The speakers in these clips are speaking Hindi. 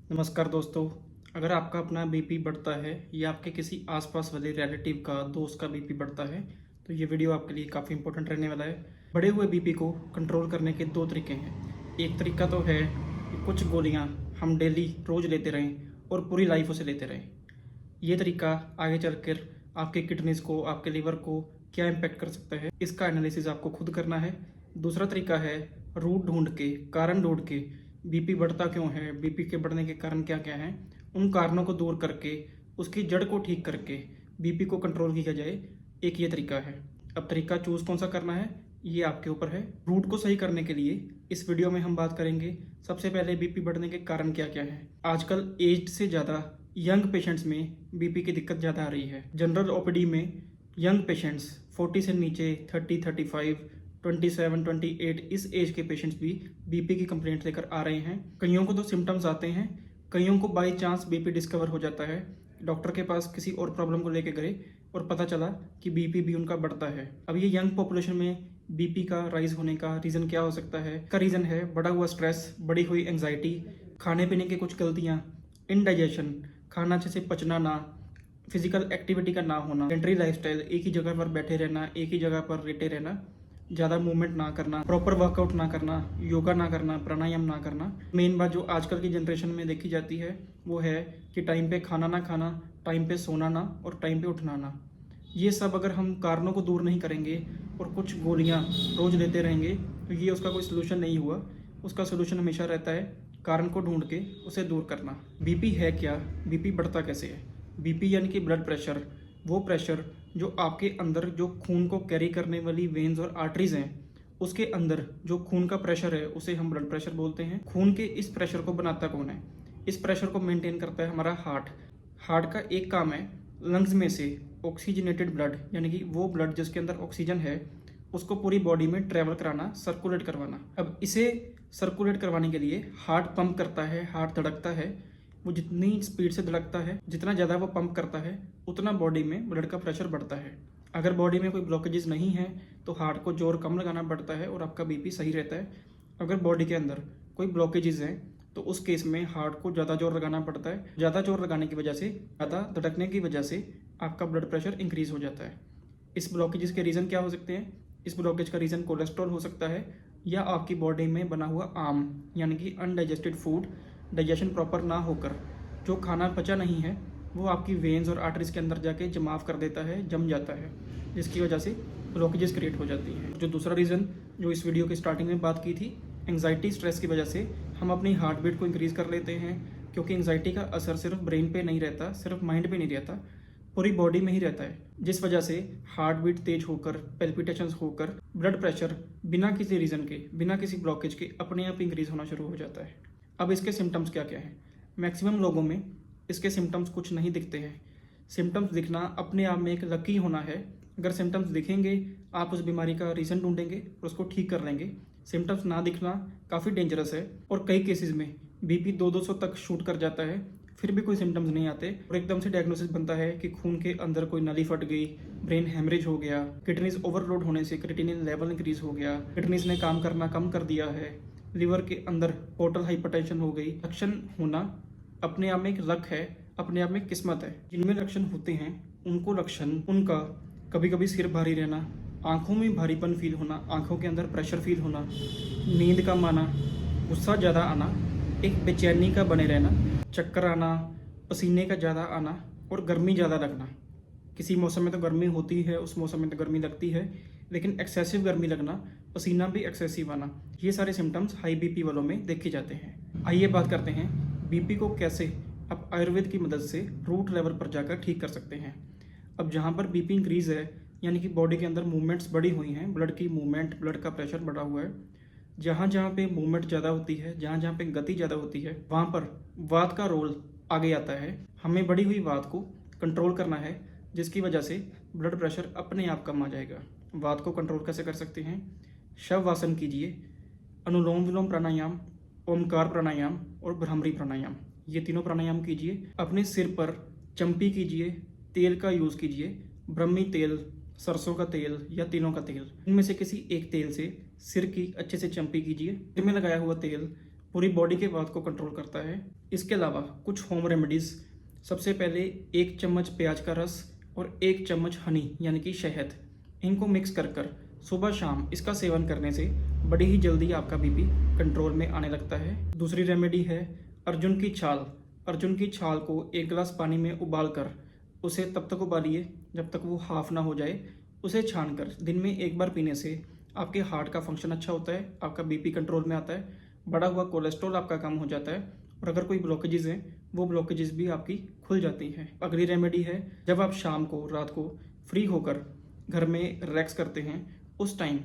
नमस्कार दोस्तों। अगर आपका अपना बीपी बढ़ता है या आपके किसी आसपास वाले रिलेटिव का दोस्त का बीपी बढ़ता है तो ये वीडियो आपके लिए काफ़ी इंपॉर्टेंट रहने वाला है। बढ़े हुए बीपी को कंट्रोल करने के दो तरीके हैं। एक तरीका तो है कि कुछ गोलियां हम डेली रोज़ लेते रहें और पूरी लाइफ उसे लेते रहें। ये तरीका आगे चलकर आपके किडनीज को, आपके लिवर को क्या इम्पेक्ट कर सकता है, इसका एनालिसिस आपको खुद करना है। दूसरा तरीका है रूट ढूंढ के, कारण ढूंढ के, बीपी बढ़ता क्यों है, बीपी के बढ़ने के कारण क्या क्या हैं, उन कारणों को दूर करके उसकी जड़ को ठीक करके बीपी को कंट्रोल किया जाए। एक ये तरीका है। अब तरीका चूज़ कौन सा करना है ये आपके ऊपर है। रूट को सही करने के लिए इस वीडियो में हम बात करेंगे सबसे पहले बीपी बढ़ने के कारण क्या क्या है। आजकल एज से ज़्यादा यंग पेशेंट्स में बीपी की दिक्कत ज़्यादा आ रही है। जनरल ओपीडी में यंग पेशेंट्स 40 से नीचे 30, 35, 27, 28 इस एज के पेशेंट्स भी बीपी की कंप्लेंट लेकर आ रहे हैं। कईयों को तो सिम्टम्स आते हैं, कईयों को बाई चांस बीपी डिस्कवर हो जाता है। डॉक्टर के पास किसी और प्रॉब्लम को लेके गए और पता चला कि बीपी भी उनका बढ़ता है। अब ये यंग पॉपुलेशन में बीपी का राइज होने का रीज़न क्या हो सकता है? का रीज़न है बढ़ा हुआ स्ट्रेस, बढ़ी हुई एंग्जाइटी, खाने पीने की कुछ गलतियाँ, इनडाइजेशन, खाना अच्छे से पचना ना, फिजिकल एक्टिविटी का ना होना, सेडेंटरी लाइफस्टाइल, एक ही जगह पर बैठे रहना, एक ही जगह पर लेटे रहना, ज़्यादा मूवमेंट ना करना, प्रॉपर वर्कआउट ना करना, योगा ना करना, प्राणायाम ना करना। मेन बात जो आजकल की जनरेशन में देखी जाती है वो है कि टाइम पे खाना ना खाना, टाइम पे सोना ना और टाइम पे उठना ना। ये सब अगर हम कारणों को दूर नहीं करेंगे और कुछ गोलियां रोज़ लेते रहेंगे तो ये उसका कोई सोल्यूशन नहीं हुआ। उसका सोल्यूशन हमेशा रहता है कारण को ढूंढ के उसे दूर करना। बीपी है क्या? बीपी बढ़ता कैसे है? बीपी यानी कि ब्लड प्रेशर, वो प्रेशर जो आपके अंदर जो खून को कैरी करने वाली वेन्स और आर्टरीज हैं उसके अंदर जो खून का प्रेशर है उसे हम ब्लड प्रेशर बोलते हैं। खून के इस प्रेशर को बनाता कौन है? इस प्रेशर को मेंटेन करता है हमारा हार्ट। हार्ट का एक काम है लंग्स में से ऑक्सीजनेटेड ब्लड यानी कि वो ब्लड जिसके अंदर ऑक्सीजन है उसको पूरी बॉडी में ट्रेवल कराना, सर्कुलेट करवाना। अब इसे सर्कुलेट करवाने के लिए हार्ट पंप करता है, हार्ट धड़कता है। वो जितनी स्पीड से धड़कता है, जितना ज़्यादा वो पंप करता है उतना बॉडी में ब्लड का प्रेशर बढ़ता है। अगर बॉडी में कोई ब्लॉकेजेस नहीं है तो हार्ट को जोर कम लगाना पड़ता है और आपका बीपी सही रहता है। अगर बॉडी के अंदर कोई ब्लॉकेजेस हैं तो उस केस में हार्ट को ज़्यादा जोर लगाना पड़ता है। ज़्यादा जोर लगाने की वजह से, ज़्यादा धड़कने की वजह से आपका ब्लड प्रेशर इंक्रीज हो जाता है। इस ब्लॉकेजेस के रीज़न क्या हो सकते हैं? इस ब्लॉकेज का रीज़न कोलेस्ट्रॉल हो सकता है या आपकी बॉडी में बना हुआ आम यानी कि अनडाइजेस्टेड फूड, डाइजेशन प्रॉपर ना होकर जो खाना पचा नहीं है वो आपकी वेन्स और आर्टरीज के अंदर जाके जमाव कर देता है, जम जाता है, जिसकी वजह से ब्लॉकेजेस क्रिएट हो जाती हैं। जो दूसरा रीज़न जो इस वीडियो की स्टार्टिंग में बात की थी, एंग्जाइटी, स्ट्रेस की वजह से हम अपनी हार्ट बीट को इंक्रीज़ कर लेते हैं। क्योंकि एंग्जाइटी का असर सिर्फ ब्रेन पे नहीं रहता, सिर्फ माइंड पे नहीं रहता, पूरी बॉडी में ही रहता है, जिस वजह से हार्ट बीट तेज होकर, पेल्पिटेशंस होकर ब्लड प्रेशर बिना किसी रीज़न के, बिना किसी ब्लॉकेज के अपने आप इंक्रीज़ होना शुरू हो जाता है। अब इसके सिम्टम्स क्या क्या हैं? मैक्सिमम लोगों में इसके सिम्टम्स कुछ नहीं दिखते हैं। सिम्टम्स दिखना अपने आप में एक लकी होना है। अगर सिम्टम्स दिखेंगे आप उस बीमारी का रीज़न ढूंढेंगे और उसको ठीक कर लेंगे। सिम्टम्स ना दिखना काफ़ी डेंजरस है और कई केसेस में बीपी 200 तक शूट कर जाता है, फिर भी कोई सिम्टम्स नहीं आते और एकदम से डायग्नोसिस बनता है कि खून के अंदर कोई नली फट गई, ब्रेन हेमरेज हो गया, किडनीज ओवरलोड होने से क्रिएटिनिन लेवल इंक्रीज हो गया, किडनीज ने काम करना कम कर दिया है, लिवर के अंदर पोर्टल हाइपरटेंशन हो गई। लक्षण होना अपने आप में एक लक है, अपने आप में किस्मत है। जिनमें लक्षण होते हैं उनको लक्षण उनका कभी कभी सिर भारी रहना, आंखों में भारीपन फील होना, आंखों के अंदर प्रेशर फील होना, नींद कम आना, गुस्सा ज़्यादा आना, एक बेचैनी का बने रहना, चक्कर आना, पसीने का ज़्यादा आना और गर्मी ज़्यादा लगना। किसी मौसम में तो गर्मी होती है, उस मौसम में तो गर्मी लगती है, लेकिन एक्सेसिव गर्मी लगना, पसीना भी एक्सेसिव आना, ये सारे सिम्टम्स हाई बीपी वालों में देखे जाते हैं। आइए बात करते हैं बीपी को कैसे आप आयुर्वेद की मदद से रूट लेवल पर जाकर ठीक कर सकते हैं। अब जहाँ पर बीपी इंक्रीज है यानी कि बॉडी के अंदर मूवमेंट्स बढ़ी हुई हैं, ब्लड की मूवमेंट, ब्लड का प्रेशर बढ़ा हुआ है, जहाँ जहाँ पे मूवमेंट ज़्यादा होती है, जहाँ जहाँ पे गति ज़्यादा होती है, वहाँ पर वात का रोल आगे आता है। हमें बढ़ी हुई वात को कंट्रोल करना है, जिसकी वजह से ब्लड प्रेशर अपने आप कम आ जाएगा। वात को कंट्रोल कैसे कर सकते हैं? शववासन कीजिए, अनुलोम विलोम प्राणायाम, ओमकार प्राणायाम और भ्रामरी प्राणायाम, ये तीनों प्राणायाम कीजिए। अपने सिर पर चंपी कीजिए, तेल का यूज़ कीजिए, ब्रह्मी तेल, सरसों का तेल या तीनों का तेल, इनमें से किसी एक तेल से सिर की अच्छे से चंपी कीजिए। सिर में लगाया हुआ तेल पूरी बॉडी के वात को कंट्रोल करता है। इसके अलावा कुछ होम रेमेडीज़, सबसे पहले 1 चम्मच प्याज का रस और 1 चम्मच हनी यानी कि शहद, इनको मिक्स कर सुबह शाम इसका सेवन करने से बड़ी ही जल्दी आपका बीपी कंट्रोल में आने लगता है। दूसरी रेमेडी है अर्जुन की छाल। अर्जुन की छाल को 1 गिलास पानी में उबाल कर उसे तब तक उबालिए जब तक वो हाफ ना हो जाए। उसे छानकर दिन में 1 बार पीने से आपके हार्ट का फंक्शन अच्छा होता है, आपका बीपी कंट्रोल में आता है, बढ़ा हुआ कोलेस्ट्रॉल आपका कम हो जाता है और अगर कोई ब्लॉकेजेस हैं वो ब्लॉकेजेस भी आपकी खुल जाती हैं। अगली रेमेडी है, जब आप शाम को रात को फ्री होकर घर में रिलैक्स करते हैं उस टाइम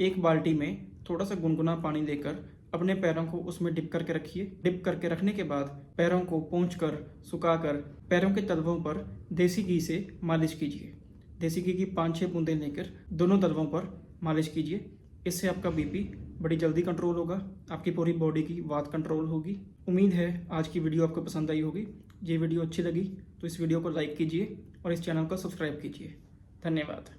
1 बाल्टी में थोड़ा सा गुनगुना पानी लेकर अपने पैरों को उसमें डिप करके रखिए। डिप करके रखने के बाद पैरों को पोंछकर सुखाकर पैरों के तलवों पर देसी घी से मालिश कीजिए। देसी घी की 5-6 बूंदें लेकर दोनों तलवों पर मालिश कीजिए। इससे आपका बीपी बड़ी जल्दी कंट्रोल होगा, आपकी पूरी बॉडी की वात कंट्रोल होगी। उम्मीद है आज की वीडियो आपको पसंद आई होगी। ये वीडियो अच्छी लगी तो इस वीडियो को लाइक कीजिए और इस चैनल को सब्सक्राइब कीजिए। धन्यवाद।